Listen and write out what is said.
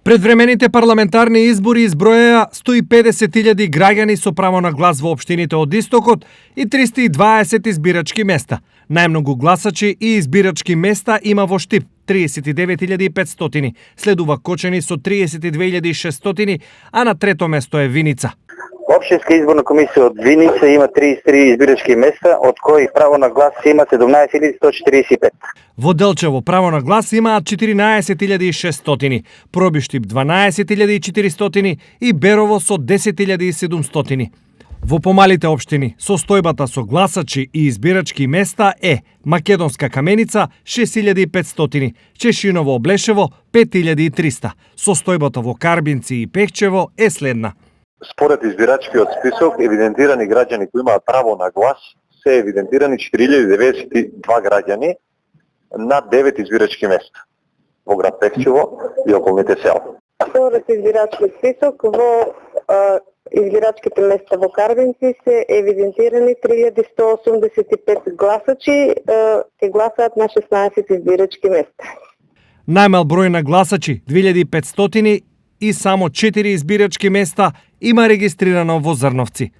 Предвремените парламентарни избори изброеа 150.000 граѓани со право на глас во општините од Истокот и 320 избирачки места. Најмногу гласачи и избирачки места има во Штип 39.500, следува Кочани со 32.600, а на трето место е Виница. Општинска изборна комисија од Виница има 33 избирачки места, од кои право на глас има 17.145. Во Делчево право на глас имаат 14.600, Пробиштип 12.400 и Берово со 10.700. Во помалите општини, состојбата со гласачи и избирачки места е Македонска Каменица 6.500, Чешиново Облешево 5.300. Состојбата во Карбинци и Пехчево е следна. Според избирачкиот список, евидентирани граѓани кои имаат право на глас се евидентирани 4.092 граѓани на 9 избирачки места во град Пехчево и околните села. Според избирачкиот список во избирачките места во Карбинци се евидентирани 3185 гласачи, ќе гласаат на 16 избирачки места. Најмал број на гласачи 2500 и само 4 избирачки места има регистрирано во Зрновци.